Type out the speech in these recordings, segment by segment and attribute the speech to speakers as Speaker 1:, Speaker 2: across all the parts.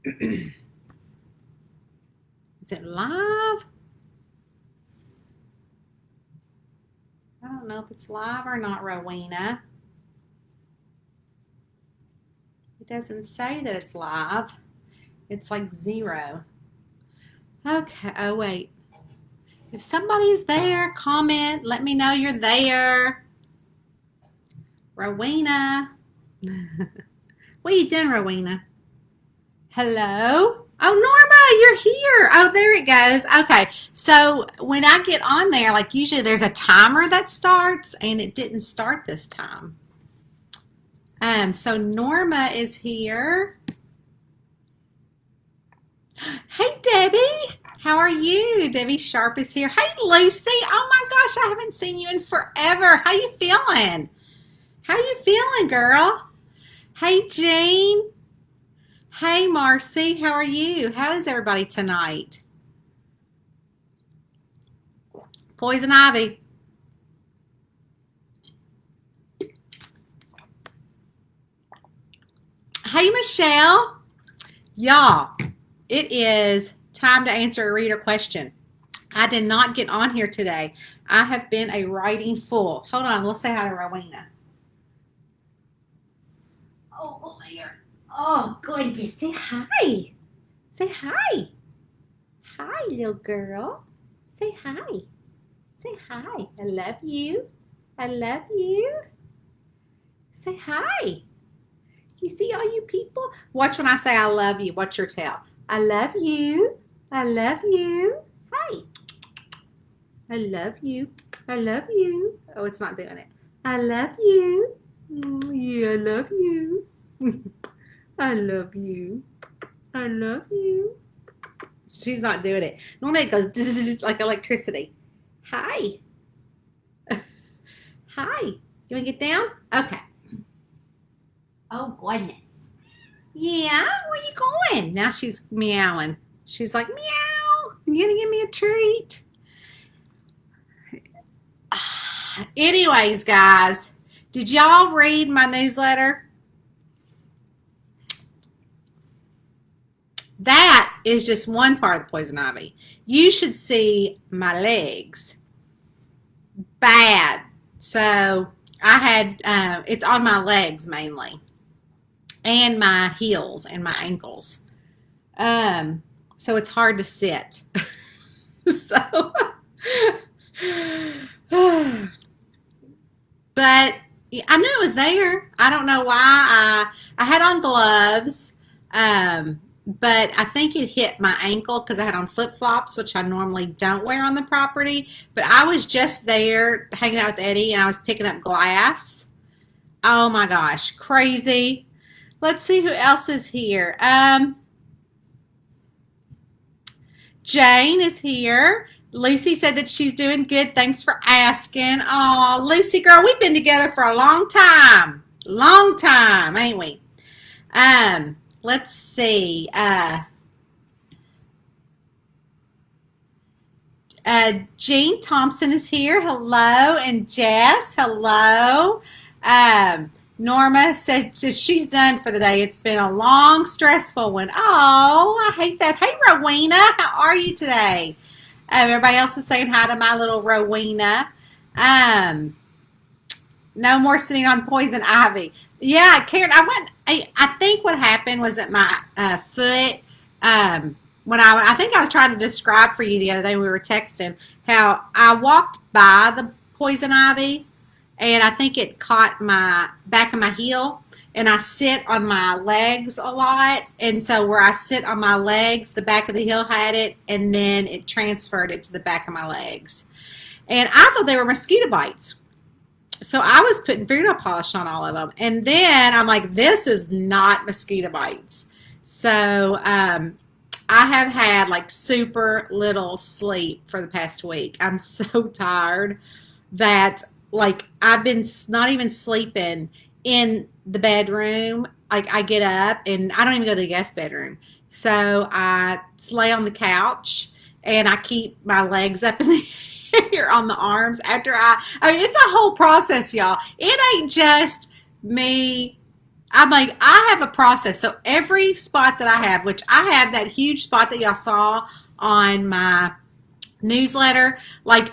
Speaker 1: Is it live? I don't know if it's live or not, Rowena. It doesn't say that it's live. It's like 0. Okay. Oh, wait. If somebody's there, comment. Let me know you're there. Rowena. What are you doing, Rowena? Hello? Oh, Norma, you're here. Oh, there it goes. Okay. So when I get on there, like usually there's a timer that starts, and it didn't start this time. So Norma is here. Hey, Debbie. How are you? Debbie Sharp is here. Hey, Lucy. Oh my gosh, I haven't seen you in forever. How you feeling? How you feeling, girl? Hey, Jean. Hey, Marcy. How are you? How is everybody tonight? Poison Ivy. Hey, Michelle. Y'all, it is time to answer a reader question. I did not get on here today. I have been a writing fool. Hold on, let's say hi to Rowena. Oh, come here. Oh, goodness. Say hi. Say hi. Hi, little girl. Say hi. Say hi. I love you. I love you. Say hi. You see all you people? Watch when I say I love you. What's your tail? I love you. I love you. Hi. I love you. I love you. Oh, it's not doing it. I love you. Yeah, I love you. I love you. I love you. She's not doing it. Normally it goes like electricity. Hi. Hi. You want to get down? Okay. Oh, goodness. Yeah, where you going? Now she's meowing. She's like, meow. You gonna give me a treat? Anyways, guys, did y'all read my newsletter? That is just one part of the poison ivy. You should see my legs. Bad. So I had, it's on my legs mainly, and my heels and my ankles. So it's hard to sit. So, but I knew it was there. I don't know why. I had on gloves, but I think it hit my ankle because I had on flip-flops, which I normally don't wear on the property. But I was just there hanging out with Eddie, and I was picking up glass. Oh my gosh, crazy. Let's see who else is here. Jane is here. Lucy said that she's doing good. Thanks for asking. Oh, Lucy, girl, we've been together for a long time. Long time, ain't we? Let's see. Jean Thompson is here. Hello. And Jess, hello. Norma said she's done for the day. It's been a long, stressful one. Oh, I hate that. Hey, Rowena, how are you today? Everybody else is saying hi to my little Rowena. No more sitting on poison ivy. Yeah, Karen, I think what happened was that my foot, when I think I was trying to describe for you the other day, we were texting, how I walked by the poison ivy, and I think it caught my back of my heel, and I sit on my legs a lot, and so where I sit on my legs, the back of the heel had it, and then it transferred it to the back of my legs. And I thought they were mosquito bites. So I was putting fingernail polish on all of them, and then I'm like, this is not mosquito bites. So I have had like super little sleep for the past week. I'm so tired that like I've been not even sleeping in the bedroom. Like I get up and I don't even go to the guest bedroom. So I lay on the couch and I keep my legs up in the air on the arms after I mean, it's a whole process, y'all. It ain't just me I'm like, I have a process. So every spot that I have, which I have that huge spot that y'all saw on my newsletter, like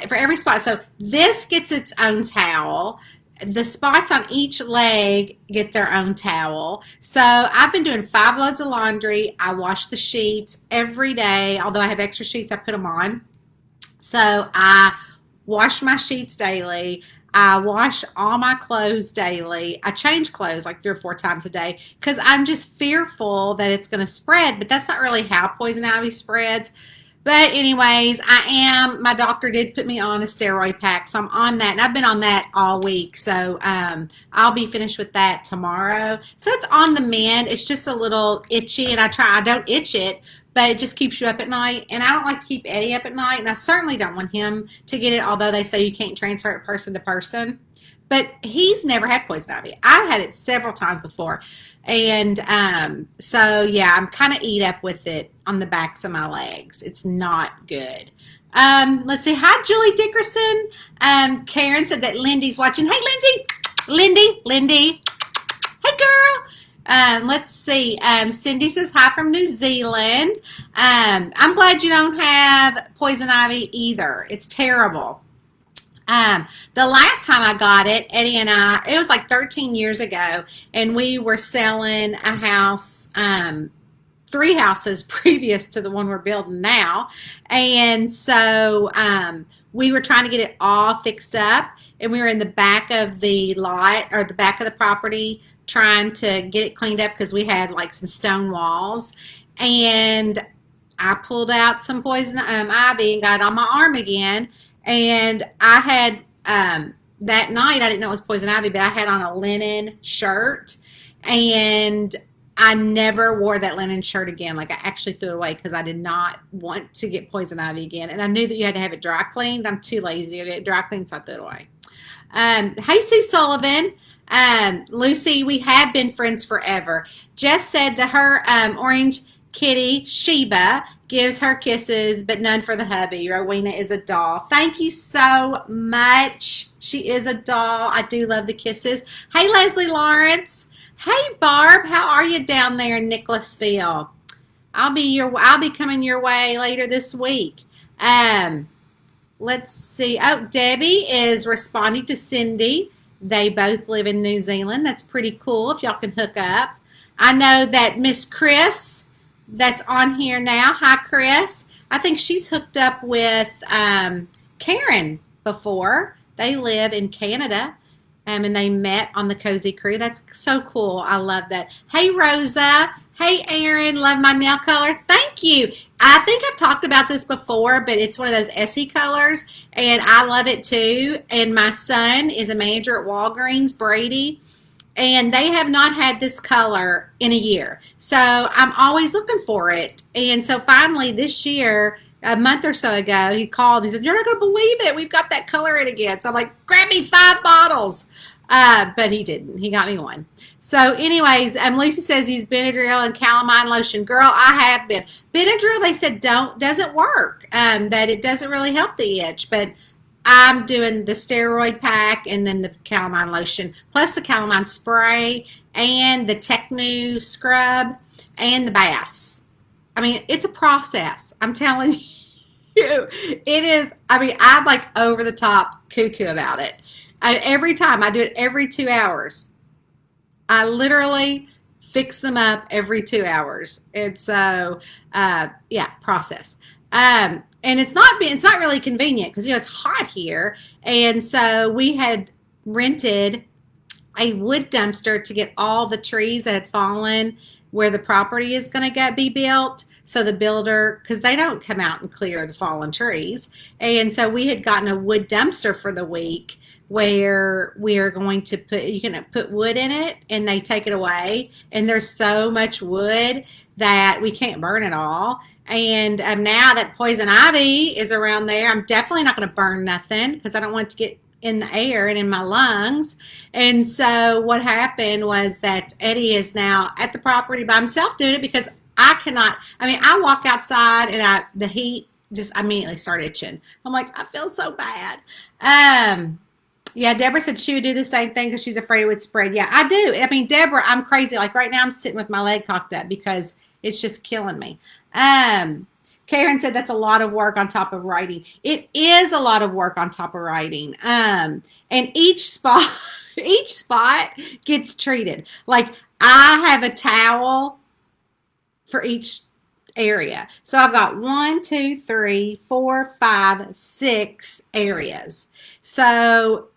Speaker 1: for every spot. So this gets its own towel. The spots on each leg get their own towel. So I've been doing 5 loads of laundry. I wash the sheets every day. Although I have extra sheets, I put them on. So I wash my sheets daily. I wash all my clothes daily. I change clothes like 3 or 4 times a day because I'm just fearful that it's going to spread. But that's not really how poison ivy spreads. But anyways, my doctor did put me on a steroid pack, so I'm on that, and I've been on that all week, so I'll be finished with that tomorrow. So it's on the mend. It's just a little itchy, and I don't itch it, but it just keeps you up at night, and I don't like to keep Eddie up at night, and I certainly don't want him to get it, although they say you can't transfer it person to person. But he's never had poison ivy. I've had it several times before. And so, yeah, I'm kind of eat up with it on the backs of my legs. It's not good. Let's see. Hi, Julie Dickerson. Karen said that Lindy's watching. Hey, Lindy. Hey, girl. Let's see. Cindy says hi from New Zealand. I'm glad you don't have poison ivy either. It's terrible. The last time I got it, Eddie and it was like 13 years ago, and we were selling a house, 3 houses previous to the one we're building now. And so we were trying to get it all fixed up, and we were in the back of the lot or the back of the property trying to get it cleaned up because we had like some stone walls. And I pulled out some poison ivy and got it on my arm again. And I had, that night, I didn't know it was poison ivy, but I had on a linen shirt, and I never wore that linen shirt again. Like, I actually threw it away because I did not want to get poison ivy again. And I knew that you had to have it dry cleaned. I'm too lazy to get it dry cleaned, so I threw it away. Hey, Sue Sullivan. Lucy, we have been friends forever. Jess said that her orange kitty, Sheba, gives her kisses, but none for the hubby. Rowena is a doll. Thank you so much. She is a doll. I do love the kisses. Hey, Leslie Lawrence. Hey, Barb. How are you down there in Nicholasville? I'll be coming your way later this week. Let's see. Oh, Debbie is responding to Cindy. They both live in New Zealand. That's pretty cool if y'all can hook up. I know that Miss Chris that's on here now. Hi, Chris. I think she's hooked up with Karen before. They live in Canada, and they met on the Cozy Crew. That's so cool. I love that. Hey, Rosa. Hey, Aaron. Love my nail color. Thank you. I think I've talked about this before, but it's one of those Essie colors, and I love it too. And my son is a manager at Walgreens, Brady, and they have not had this color in a year. So I'm always looking for it. And so finally this year, a month or so ago, he called. He said, "You're not going to believe it. We've got that color in again." So I'm like, "Grab me 5 bottles." But he didn't. He got me 1. So anyways, Lucy says he's Benadryl and calamine lotion. Girl, I have been. Benadryl, they said, doesn't work, that it doesn't really help the itch. But I'm doing the steroid pack and then the calamine lotion, plus the calamine spray and the Technu scrub and the baths. I mean, it's a process. I'm telling you. It is. I mean, I'm like over the top cuckoo about it. Every time I do it every 2 hours. I literally fix them up every 2 hours. And so, yeah, process. And it's not really convenient because, it's hot here. And so we had rented a wood dumpster to get all the trees that had fallen where the property is going to be built. So the builder, because they don't come out and clear the fallen trees. And so we had gotten a wood dumpster for the week where we are going to you can put wood in it and they take it away. And there's so much wood that we can't burn it all. And now that poison ivy is around there, I'm definitely not going to burn nothing because I don't want it to get in the air and in my lungs. And so what happened was that Eddie is now at the property by himself doing it because I walk outside and the heat just immediately start itching. I'm like, I feel so bad. Yeah, Deborah said she would do the same thing because she's afraid it would spread. Yeah, I do. I mean, Deborah, I'm crazy. Like right now, I'm sitting with my leg cocked up because it's just killing me. Karen said that's a lot of work on top of writing. It is a lot of work on top of writing. And each spot, each spot gets treated. Like I have a towel for each area. So I've got 1, 2, 3, 4, 5, 6 areas. So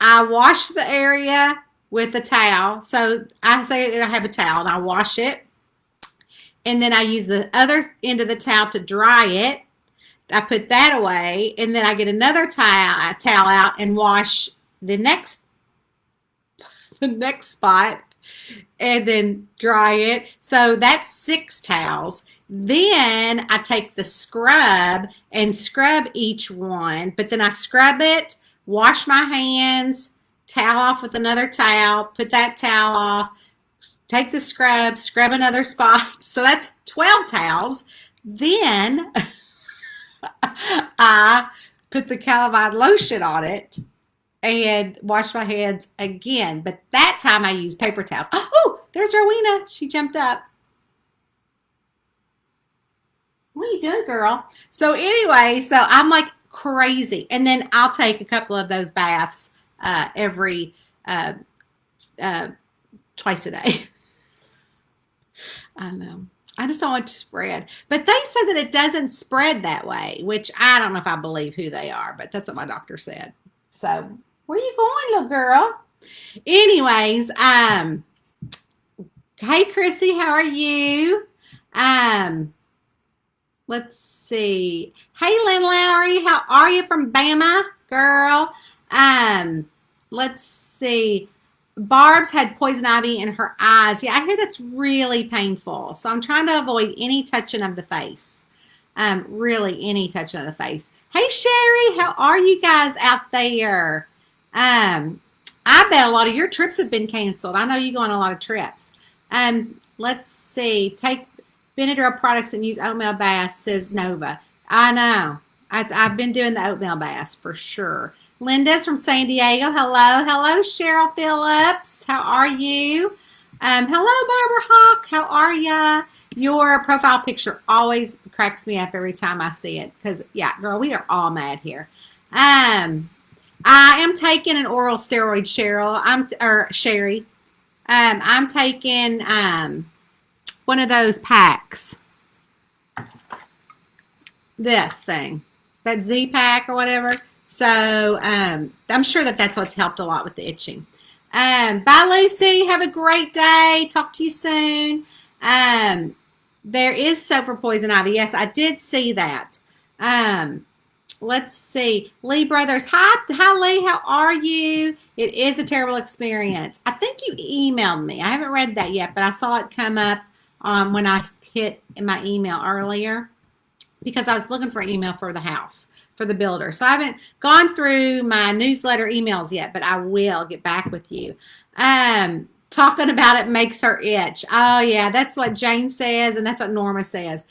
Speaker 1: I wash the area with a towel. So I say I have a towel and I wash it. And then I use the other end of the towel to dry it. I put that away. And then I get another towel out and wash the next spot and then dry it. So that's 6 towels. Then I take the scrub and scrub each one. But then I scrub it, wash my hands, towel off with another towel, put that towel off, take the scrub, scrub another spot. So that's 12 towels. Then I put the calamine lotion on it and wash my hands again. But that time I use paper towels. Oh, there's Rowena. She jumped up. What are you doing, girl? So anyway, so I'm like crazy. And then I'll take a couple of those baths every twice a day. I know. I just don't want it to spread. But they said that it doesn't spread that way, which I don't know if I believe who they are, but that's what my doctor said. So where are you going, little girl? Anyways, hey Chrissy, how are you? Let's see. Hey Lynn Lowry, how are you from Bama, girl? Let's see. Barb's had poison ivy in her eyes. Yeah, I hear that's really painful. So I'm trying to avoid any touching of the face. Really any touching of the face. Hey Sherry, how are you guys out there? I bet a lot of your trips have been canceled. I know you go on a lot of trips. Let's see. Take Benadryl products and use oatmeal baths, says Nova. I know. I've been doing the oatmeal baths for sure. Linda's from San Diego. Hello. Hello, Cheryl Phillips. How are you? Hello, Barbara Hawk. How are ya? Your profile picture always cracks me up every time I see it. Because, yeah, girl, we are all mad here. I am taking an oral steroid, Sherry. I'm taking one of those packs. This thing. That Z pack or whatever. So I'm sure that that's what's helped a lot with the itching. Bye, Lucy. Have a great day. Talk to you soon. There is soap for poison ivy. Yes, I did see that. Let's see. Lee Brothers. Hi, Lee. How are you? It is a terrible experience. I think you emailed me. I haven't read that yet, but I saw it come up when I hit in my email earlier because I was looking for an email for the house, for the builder. So I haven't gone through my newsletter emails yet, but I will get back with you. Talking about it makes her itch. Oh, yeah, that's what Jane says, and that's what Norma says.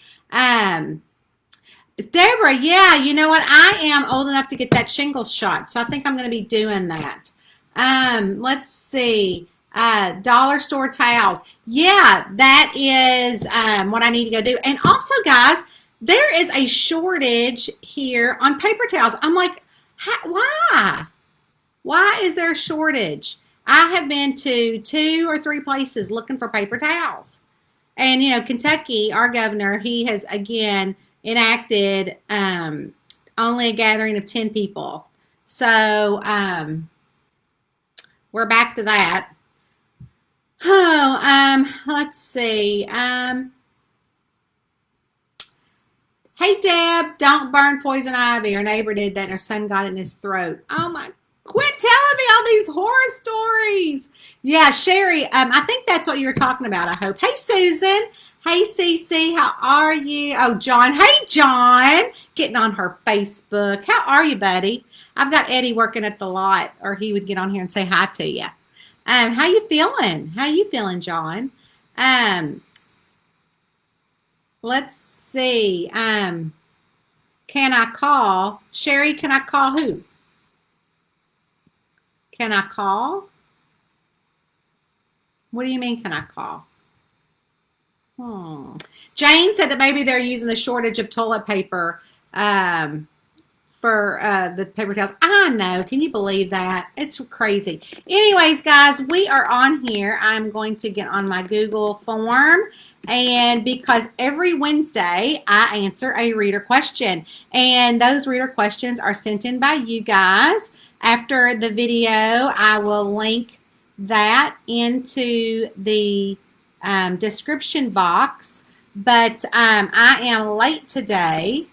Speaker 1: Deborah, yeah, you know what? I am old enough to get that shingles shot, so I think I'm going to be doing that. Let's see. Dollar store towels. Yeah, that is what I need to go do. And also, guys, there is a shortage here on paper towels. I'm like, why? Why is there a shortage? I have been to 2 or 3 places looking for paper towels. And, you know, Kentucky, our governor, he has, again, enacted only a gathering of 10 people. So we're back to that. Oh, let's see. Hey, Deb, don't burn poison ivy. Our neighbor did that and her son got it in his throat. Oh, my. Quit telling me all these horror stories. Yeah, Sherry, I think that's what you were talking about, I hope. Hey, Susan. Hey, Cece, how are you? Oh, John. Hey, John. Getting on her Facebook. How are you, buddy? I've got Eddie working at the lot, or he would get on here and say hi to you. How you feeling? How you feeling, John? Let's see. Can I call? Sherry, can I call who? Can I call? What do you mean, can I call? Jane said that maybe they're using the shortage of toilet paper for the paper towels. I know. Can you believe that? It's crazy. Anyways, guys, we are on here. I'm going to get on my Google form. And because every Wednesday I answer a reader question. And those reader questions are sent in by you guys. After the video, I will link that into the description box. But I am late today.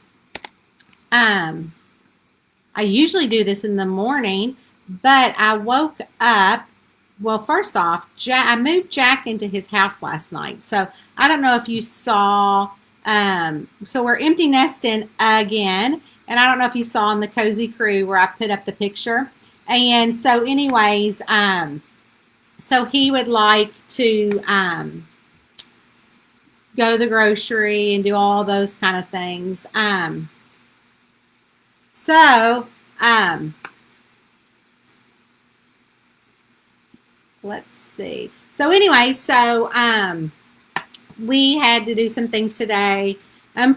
Speaker 1: I usually do this in the morning, but I woke up. Well, first off, I moved Jack into his house last night. So I don't know if you saw. So we're empty nesting again. And I don't know if you saw in the Cozy Crew where I put up the picture. And so anyways, so he would like to go to the grocery and do all those kind of things. Let's see. So anyway, we had to do some things today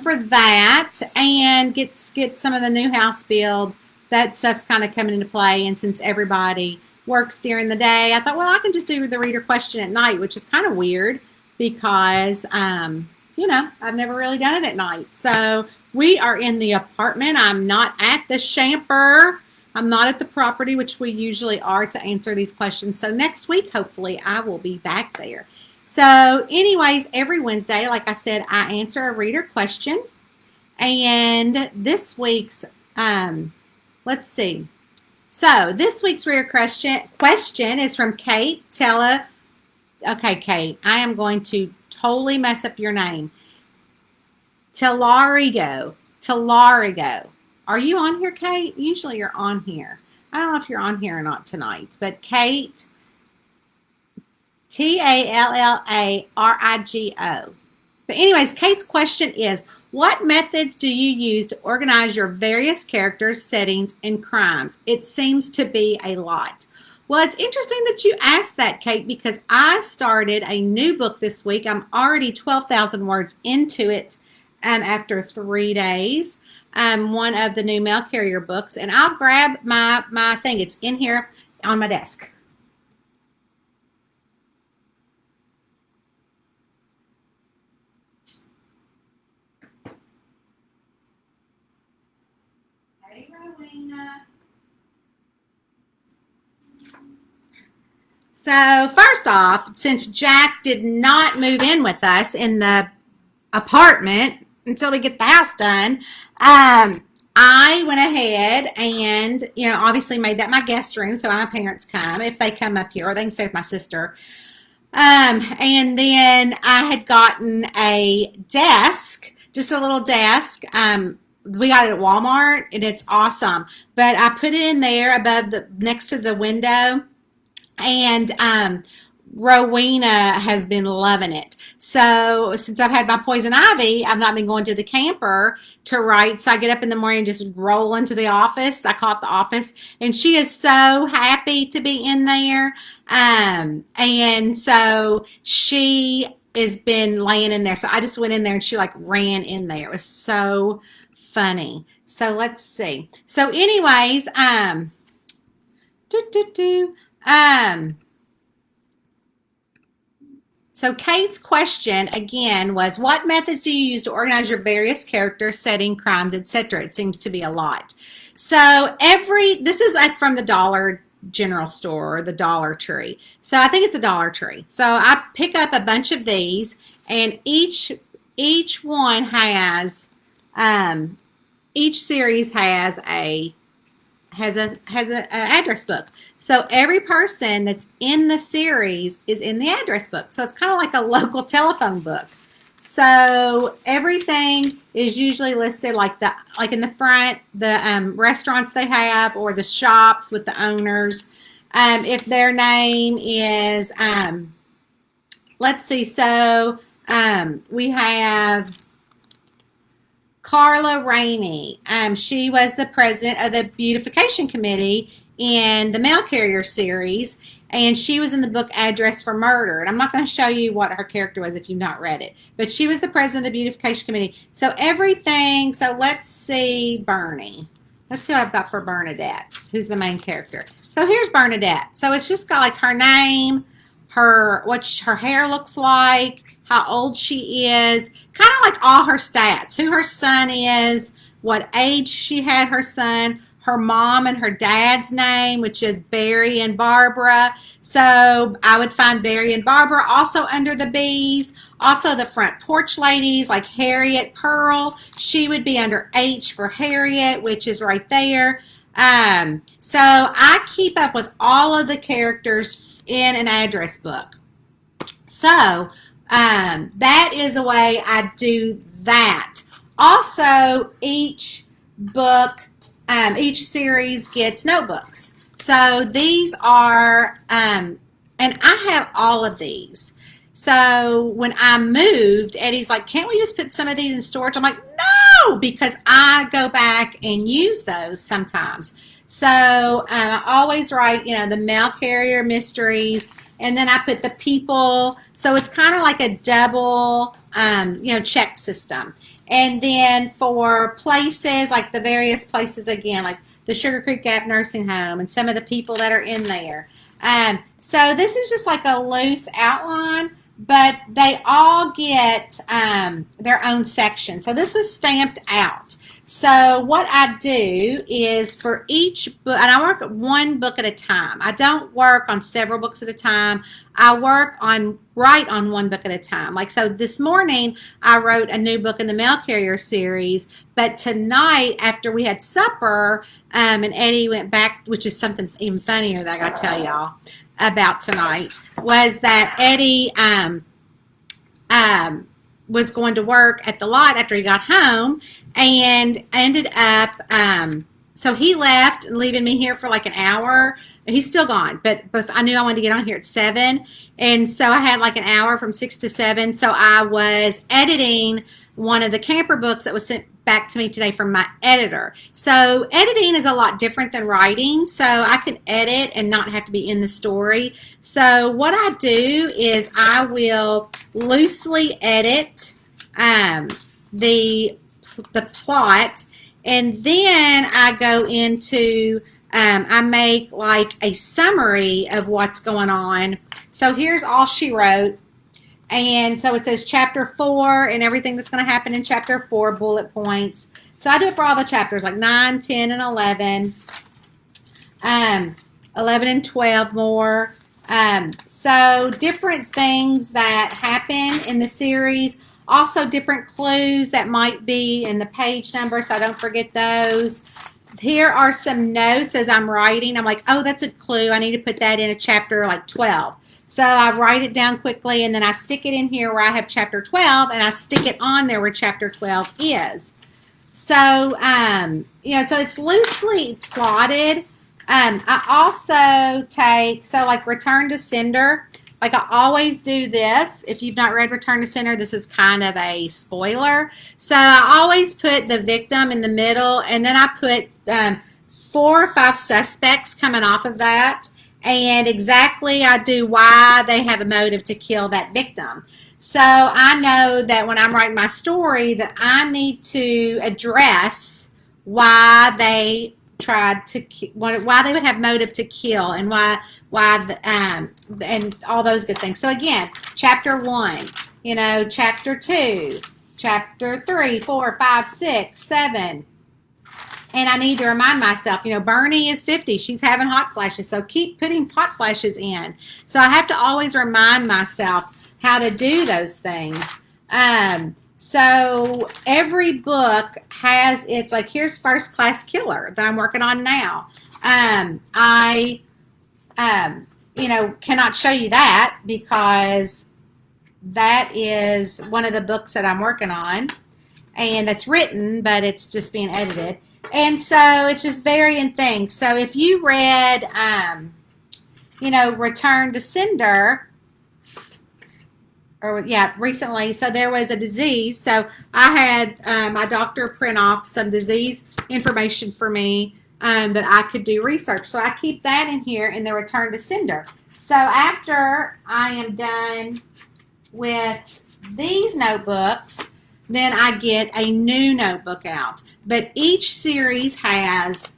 Speaker 1: for that and get some of the new house build. That stuff's kind of coming into play, and since everybody works during the day, I thought, well, I can just do the reader question at night, which is kind of weird because, you know, I've never really done it at night. So we are in the apartment. I'm not at the Shamper. I'm not at the property, which we usually are to answer these questions. So next week, hopefully, I will be back there. So anyways, every Wednesday, like I said, I answer a reader question. And this week's, let's see. So this week's reader question is from Kate. Okay, Kate, I am going to totally mess up your name. Tallarigo. Are you on here, Kate? Usually you're on here. I don't know if you're on here or not tonight, but Kate, Tallarigo. But anyways, Kate's question is, what methods do you use to organize your various characters, settings, and crimes? It seems to be a lot. Well, it's interesting that you asked that, Kate, because I started a new book this week. I'm already 12,000 words into it after 3 days. One of the new mail carrier books, and I'll grab my thing. It's in here on my desk. Hey, Rowena. So first off, since Jack did not move in with us in the apartment until we get the house done, I went ahead and, you know, obviously made that my guest room so my parents come if they come up here, or they can stay with my sister. And then I had gotten a desk, just a little desk. We got it at Walmart, and it's awesome. But I put it in there next to the window, and Rowena has been loving it. So since I've had my poison ivy, I've not been going to the camper to write. So I get up in the morning and just roll into the office. I call it the office. And she is so happy to be in there. And so she has been laying in there. So I just went in there and she like ran in there. It was so funny. So let's see. So anyways, so Kate's question again was, what methods do you use to organize your various characters, setting, crimes, etc.? It seems to be a lot. So this is from the Dollar General Store or the Dollar Tree. So I think it's a Dollar Tree. So I pick up a bunch of these, and each one has each series has an address book. So every person that's in the series is in the address book. So it's kind of like a local telephone book. So everything is usually listed like in the front, the restaurants they have, or the shops with the owners. If their name is, let's see. So we have Carla Ramey. She was the president of the beautification committee in the Mail Carrier series, and she was in the book Address for Murder. And I'm not going to show you what her character was if you've not read it, but she was the president of the Beautification Committee. So everything, so let's see Bernie. Let's see what I've got for Bernadette, who's the main character. So here's Bernadette. So it's just got like her name, what her hair looks like, how old she is, kind of like all her stats, who her son is, what age she had her son, her mom and her dad's name, which is Barry and Barbara. So I would find Barry and Barbara also under the B's. Also the front porch ladies like Harriet Pearl. She would be under H for Harriet, which is right there. So I keep up with all of the characters in an address book. So that is a way I do that. Also, each book, each series gets notebooks. So these are, and I have all of these. So when I moved, Eddie's like, can't we just put some of these in storage? I'm like, no, because I go back and use those sometimes. So I always write, the mail carrier mysteries, and then I put the people. So it's kind of like a double, check system. And then for places, like the various places again, like the Sugar Creek Gap Nursing Home and some of the people that are in there. So this is just like a loose outline, but they all get their own section. So this was stamped out. So what I do is for each book, and I work one book at a time. I don't work on several books at a time. I write on one book at a time. Like, so this morning I wrote a new book in the Mail Carrier series, but tonight after we had supper, and Eddie went back, which is something even funnier that I got to tell y'all about tonight, was that Eddie, was going to work at the lot after he got home and ended up, so he left, leaving me here for like an hour. He's still gone, but I knew I wanted to get on here at 7. And so I had like an hour from 6 to 7. So I was editing one of the camper books that was sent back to me today from my editor. So editing is a lot different than writing. So I can edit and not have to be in the story. So what I do is I will loosely edit the plot, and then I go into I make like a summary of what's going on. So here's all she wrote. And so it says chapter 4 and everything that's going to happen in chapter 4, bullet points. So I do it for all the chapters, like 9, 10, and 11. 11 and 12 more. So different things that happen in the series. Also different clues that might be in the page number, so I don't forget those. Here are some notes as I'm writing. I'm like, oh, that's a clue. I need to put that in a chapter like 12. So I write it down quickly, and then I stick it in here where I have chapter 12, and I stick it on there where chapter 12 is. So, so it's loosely plotted. I also take, so like Return to Sender, like I always do this. If you've not read Return to Sender, this is kind of a spoiler. So I always put the victim in the middle, and then I put 4 or 5 suspects coming off of that. And exactly I do why they have a motive to kill that victim. So I know that when I'm writing my story that I need to address why they tried to, why they would have motive to kill, and why and all those good things. So again, chapter 1, chapter 2, chapter 3, 4, 5, 6, 7. And I need to remind myself, Bernie is 50. She's having hot flashes. So keep putting hot flashes in. So I have to always remind myself how to do those things. So every book has, it's like, here's First Class Killer that I'm working on now. I cannot show you that because that is one of the books that I'm working on. And it's written, but it's just being edited. And so it's just varying things. So if you read, Return to Sender, recently, so there was a disease. So I had my doctor print off some disease information for me that I could do research. So I keep that in here in the return to sender. So after I am done with these notebooks, then I get a new notebook out. But each series has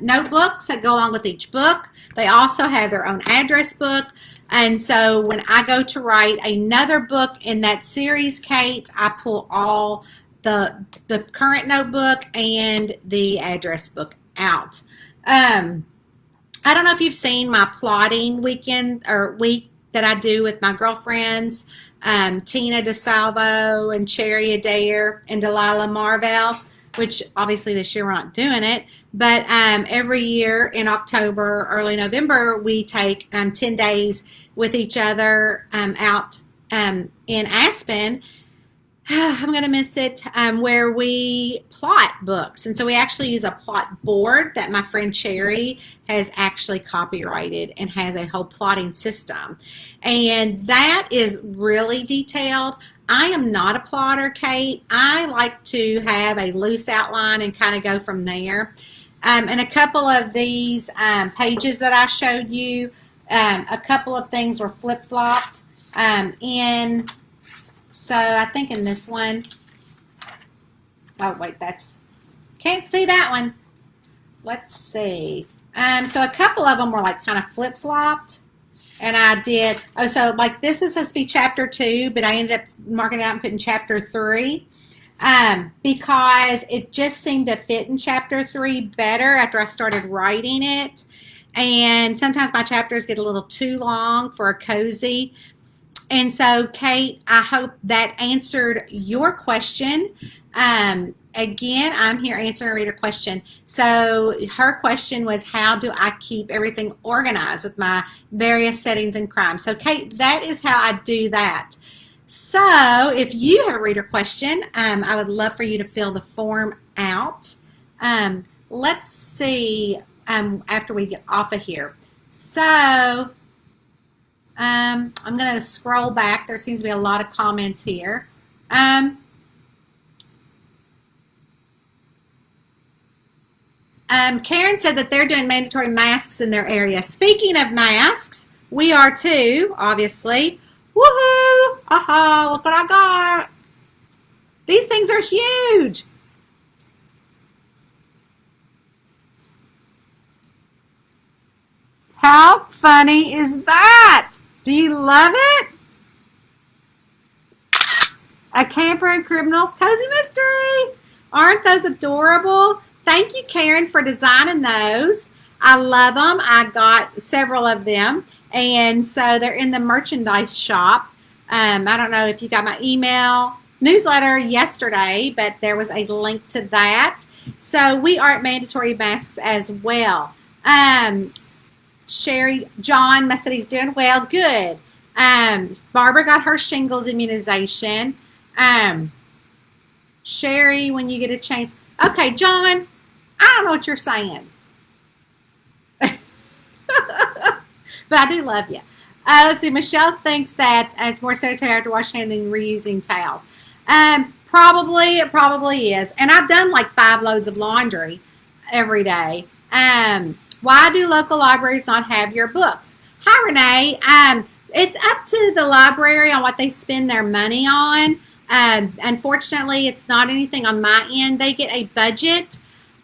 Speaker 1: notebooks that go along with each book. They also have their own address book. And so when I go to write another book in that series, Kate, I pull all the current notebook and the address book out. I don't know if you've seen my plotting weekend or week that I do with my girlfriends, Tina DeSalvo and Cherry Adair and Delilah Marvell, which obviously this year we're not doing it, but every year in October, early November, we take 10 days with each other out in Aspen. I'm going to miss it, where we plot books. And so we actually use a plot board that my friend Cherry has actually copyrighted and has a whole plotting system. And that is really detailed. I am not a plotter, Kate. I like to have a loose outline and kind of go from there. And a couple of these pages that I showed you, a couple of things were flip-flopped in. So I think in this one, oh wait, can't see that one. Let's see. So a couple of them were like kind of flip-flopped. And I did, so like this was supposed to be chapter 2, but I ended up marking it out and putting chapter 3 because it just seemed to fit in chapter 3 better after I started writing it. And sometimes my chapters get a little too long for a cozy. And so, Kate, I hope that answered your question. Again, I'm here answering a reader question. So her question was, how do I keep everything organized with my various settings and crimes? So, Kate, that is how I do that. So if you have a reader question, I would love for you to fill the form out. Let's see after we get off of here. So I'm going to scroll back. There seems to be a lot of comments here. Karen said that they're doing mandatory masks in their area. Speaking of masks, we are too, obviously. Woohoo! Aha, look what I got. These things are huge. How funny is that? Do you love it? A Camper and Criminals Cozy Mystery. Aren't those adorable? Thank you, Karen, for designing those. I love them. I got several of them. And so they're in the merchandise shop. I don't know if you got my email newsletter yesterday, but there was a link to that. So we are at mandatory masks as well. John said he's doing well. Good. Barbara got her shingles immunization. Sherry, when you get a chance. Okay, John, I don't know what you're saying. But I do love you. Let's see. Michelle thinks that it's more sanitary after washing hands than reusing towels. Probably, it probably is. And I've done like 5 loads of laundry every day. Why do local libraries not have your books? Hi, Renee. It's up to the library on what they spend their money on. Unfortunately, it's not anything on my end. They get a budget.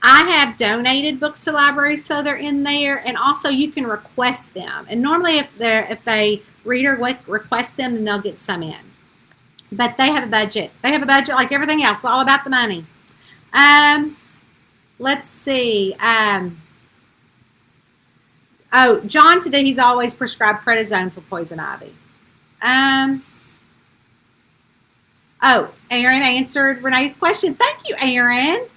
Speaker 1: I have donated books to libraries, so they're in there, and also you can request them. And normally, if a reader requests them, then they'll get some in. But they have a budget. They have a budget like everything else. It's all about the money. Let's see. Oh, John said that he's always prescribed prednisone for poison ivy. Oh, Aaron answered Renee's question. Thank you, Aaron.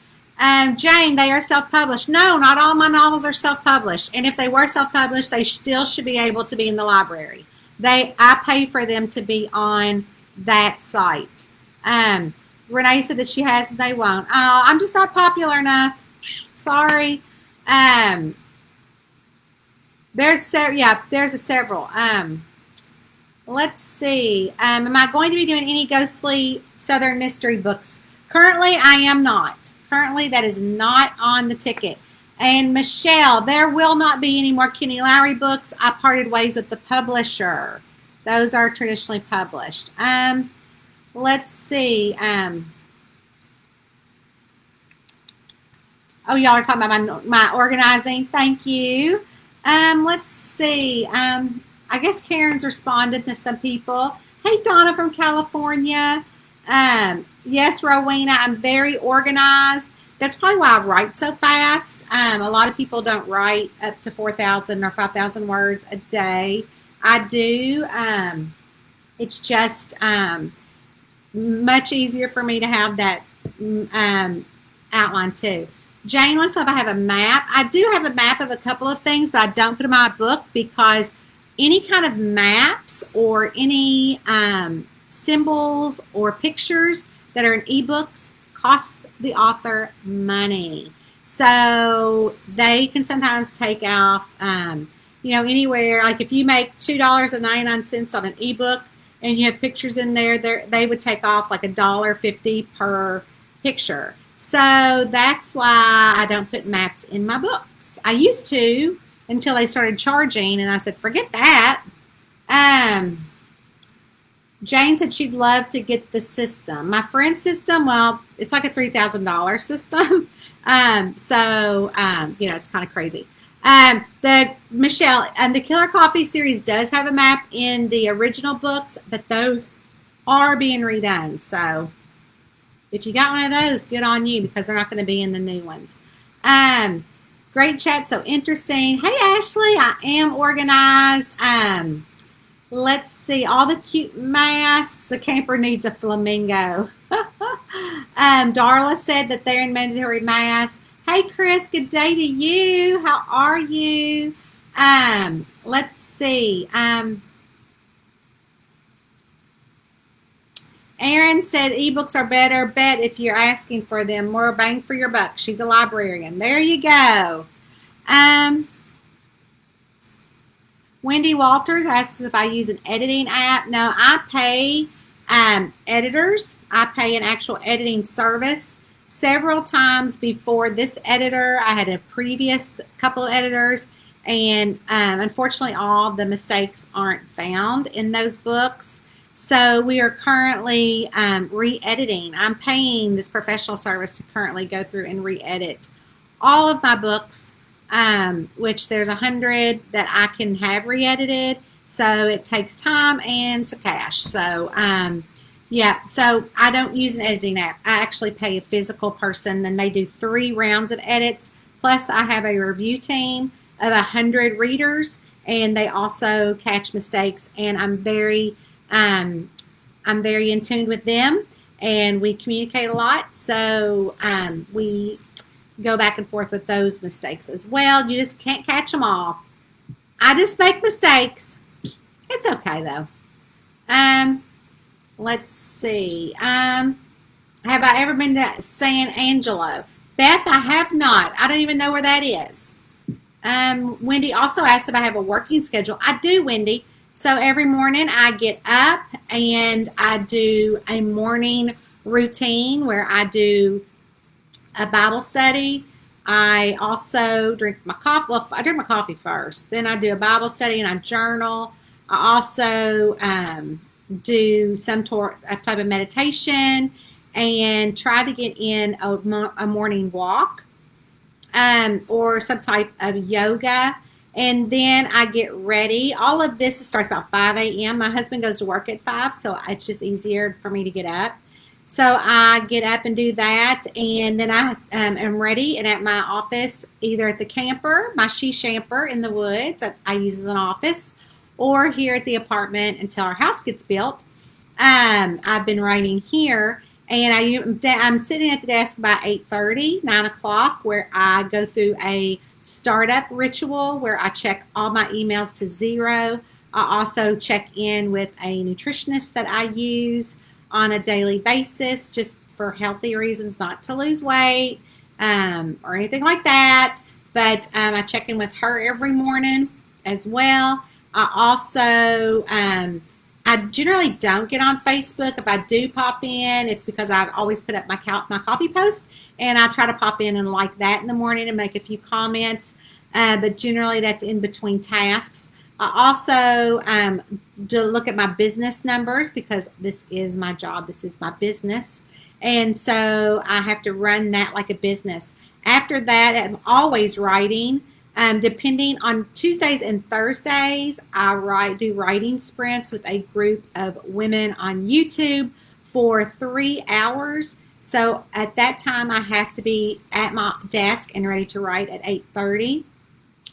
Speaker 1: Jane, they are self-published. No, not all my novels are self-published. And if they were self-published, they still should be able to be in the library. I pay for them to be on that site. Renee said that she has and they won't. Oh, I'm just not popular enough. Sorry. There's several. Let's see. Am I going to be doing any ghostly Southern mystery books? Currently, I am not. Currently, that is not on the ticket. And Michelle, there will not be any more Kenny Lowry books. I parted ways with the publisher. Those are traditionally published. Let's see. Oh, y'all are talking about my organizing. Thank you. Let's see. I guess Karen's responded to some people. Hey, Donna from California. Yes, Rowena, I'm very organized. That's probably why I write so fast. A lot of people don't write up to 4,000 or 5,000 words a day. I do. It's just much easier for me to have that outline too. Jane wants to know if I have a map. I do have a map of a couple of things, but I don't put in my book because any kind of maps or any symbols or pictures that are in ebooks cost the author money. So they can sometimes take off, anywhere. Like if you make $2.99 on an ebook and you have pictures in there, they would take off like $1.50 per picture. So that's why I don't put maps in my books. I used to until they started charging, and I said, forget that. Jane said she'd love to get the system. My friend's system, well, it's like a $3,000 system. It's kind of crazy. Michelle, the Killer Coffee series does have a map in the original books, but those are being redone. So if you got one of those, good on you, because they're not going to be in the new ones. Great chat, so interesting. Hey, Ashley, I am organized. Let's see, all the cute masks. The camper needs a flamingo. Darla said that they're in mandatory masks. Hey, Chris, good day to you. How are you? Let's see. Erin said ebooks are better. Bet if you're asking for them, more bang for your buck. She's a librarian. There you go. Wendy Walters asks if I use an editing app. No, I pay editors. I pay an actual editing service. Several times before this editor, I had a previous couple of editors, and unfortunately all the mistakes aren't found in those books. So we are currently re-editing. I'm paying this professional service to currently go through and re-edit all of my books, which there's 100 that I can have re-edited. So it takes time and some cash. So so I don't use an editing app. I actually pay a physical person. Then they do 3 rounds of edits. Plus I have a review team of 100 readers, and they also catch mistakes. And I'm very in tune with them, and we communicate a lot. So we go back and forth with those mistakes as well. You just can't catch them all. I just make mistakes. It's okay though. Let's see. Have I ever been to San Angelo? Beth, I have not. I don't even know where that is. Wendy also asked if I have a working schedule. I do, Wendy. So every morning I get up and I do a morning routine where I do a Bible study. I also drink my coffee. Well, I drink my coffee first. Then I do a Bible study and I journal. I also do some type of meditation and try to get in a morning walk or some type of yoga. And then I get ready. All of this starts about 5 a.m. My husband goes to work at 5, so it's just easier for me to get up. So I get up and do that, and then I am ready and at my office, either at the camper, my she shamper in the woods that I use as an office, or here at the apartment until our house gets built. I've been writing here, and I'm sitting at the desk by 8:30, 9 o'clock, where I go through a startup ritual where I check all my emails to 0. I also check in with a nutritionist that I use on a daily basis, just for healthy reasons, not to lose weight or anything like that. But I check in with her every morning as well. I also I generally don't get on Facebook. If I do pop in, it's because I've always put up my coffee post, and I try to pop in and like that in the morning and make a few comments. But generally, that's in between tasks. I also do look at my business numbers because this is my job. This is my business. And so I have to run that like a business. After that, I'm always writing. Depending on Tuesdays and Thursdays, I do writing sprints with a group of women on YouTube for 3 hours. So at that time, I have to be at my desk and ready to write at 8:30,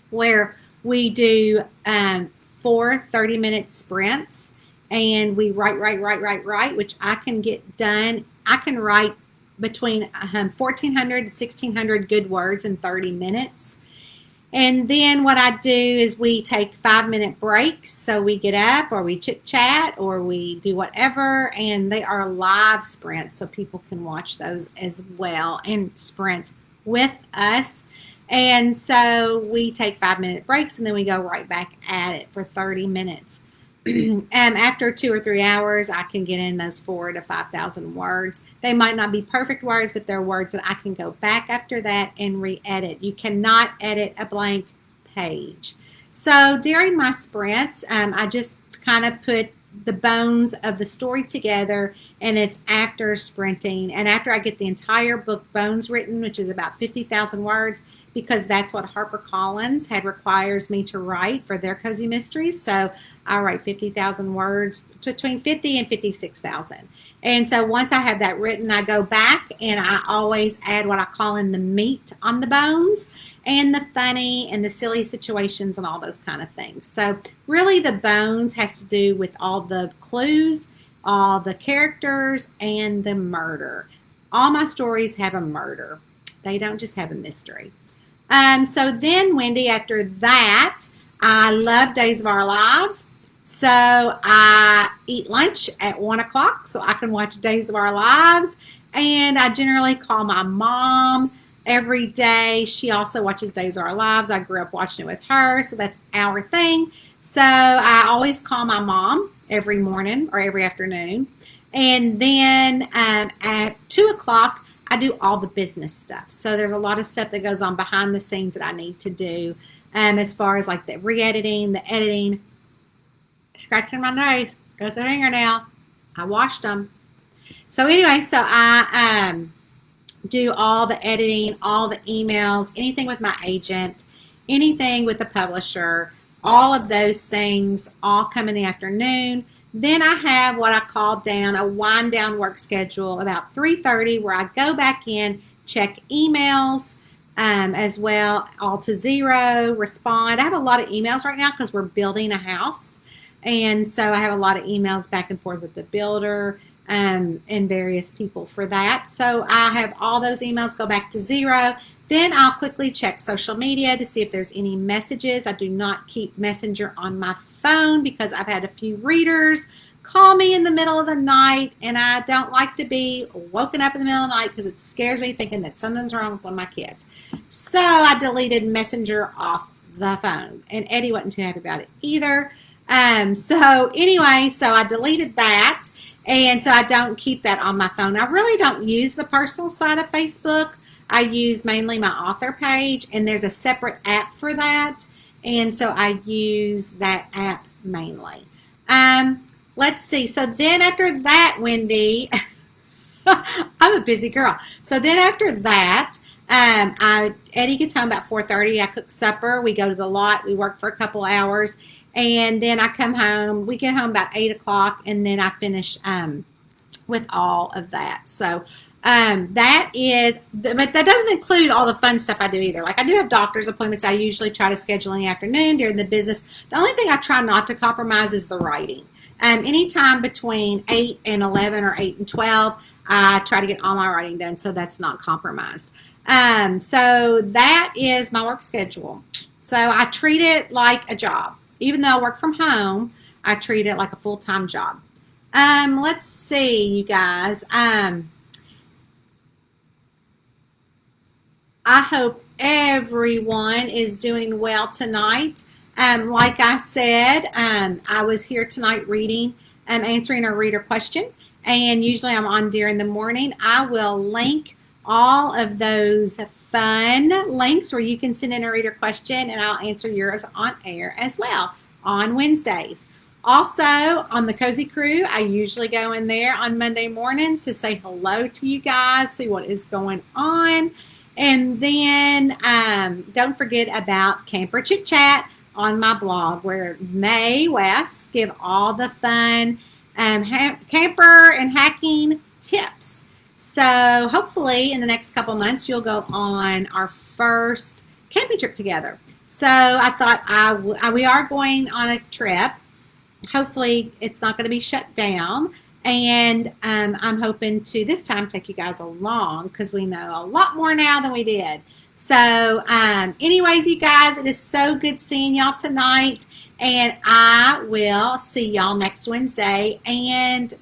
Speaker 1: where we do 4 30-minute sprints, and we write, which I can get done. I can write between 1,400 to 1,600 good words in 30 minutes. And then what I do is we take 5-minute breaks. So we get up or we chit chat or we do whatever. And they are live sprints, so people can watch those as well and sprint with us. And so we take 5-minute breaks and then we go right back at it for 30 minutes. After 2 or 3 hours, I can get in those 4,000 to 5,000 words. They might not be perfect words, but they're words that I can go back after that and re-edit. You cannot edit a blank page. So during my sprints, I just kind of put the bones of the story together, and it's after sprinting and after I get the entire book bones written, which is about 50,000 words, because that's what HarperCollins requires me to write for their cozy mysteries. So I write 50,000 words, between 50 and 56,000. And so once I have that written, I go back and I always add what I call in the meat on the bones and the funny and the silly situations and all those kind of things. So really the bones has to do with all the clues, all the characters, and the murder. All my stories have a murder. They don't just have a mystery. So then, Wendy, after that, I love Days of Our Lives. So I eat lunch at 1 o'clock so I can watch Days of Our Lives. And I generally call my mom every day. She also watches Days of Our Lives. I grew up watching it with her, so that's our thing. So I always call my mom every morning or every afternoon. And then at 2 o'clock, I do all the business stuff. So there's a lot of stuff that goes on behind the scenes that I need to do as far as like the re-editing, the editing. Scratching my nose, got the fingernail. I washed them. So anyway, so I do all the editing, all the emails, anything with my agent, anything with the publisher, all of those things all come in the afternoon. Then I have what I call a wind down work schedule about 3:30, where I go back in, check emails as well, all to zero, respond. I have a lot of emails right now because we're building a house. And so I have a lot of emails back and forth with the builder and various people for that. So I have all those emails go back to zero. Then I'll quickly check social media to see if there's any messages. I do not keep Messenger on my phone because I've had a few readers call me in the middle of the night, and I don't like to be woken up in the middle of the night because it scares me thinking that something's wrong with one of my kids. So I deleted Messenger off the phone, and Eddie wasn't too happy about it either. So anyway, so I deleted that, and so I don't keep that on my phone. I really don't use the personal side of Facebook. I use mainly my author page, and there's a separate app for that, and so I use that app mainly. Let's see. So then after that, Wendy, I'm a busy girl. So then after that, Eddie gets home about 4:30. I cook supper. We go to the lot. We work for a couple hours. And then I come home. We get home about 8 o'clock, and then I finish with all of that. So that is, but that doesn't include all the fun stuff I do either. Like I do have doctor's appointments I usually try to schedule in the afternoon during the business. The only thing I try not to compromise is the writing. Anytime between 8 and 11 or 8 and 12, I try to get all my writing done, so that's not compromised. So that is my work schedule. So I treat it like a job. Even though I work from home, I treat it like a full-time job. Let's see, you guys. I hope everyone is doing well tonight. Like I said, I was here tonight reading answering a reader question. And usually I'm on during the morning. I will link all of those fun links where you can send in a reader question, and I'll answer yours on air as well on Wednesdays. Also, on the Cozy Crew, I usually go in there on Monday mornings to say hello to you guys, see what is going on. And then don't forget about Camper Chit Chat on my blog, where May West give all the fun camper and hacking tips. So hopefully in the next couple months, you'll go on our first camping trip together. So I thought we are going on a trip. Hopefully it's not going to be shut down. And I'm hoping to this time take you guys along, because we know a lot more now than we did. So anyways, you guys, it is so good seeing y'all tonight. And I will see y'all next Wednesday. And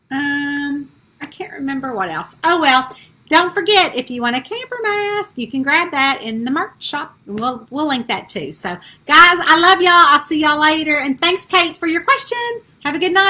Speaker 1: I can't remember what else. Oh, well. Don't forget, if you want a camper mask, you can grab that in the merch shop. We'll link that too. So, guys, I love y'all. I'll see y'all later. And thanks, Kate, for your question. Have a good night.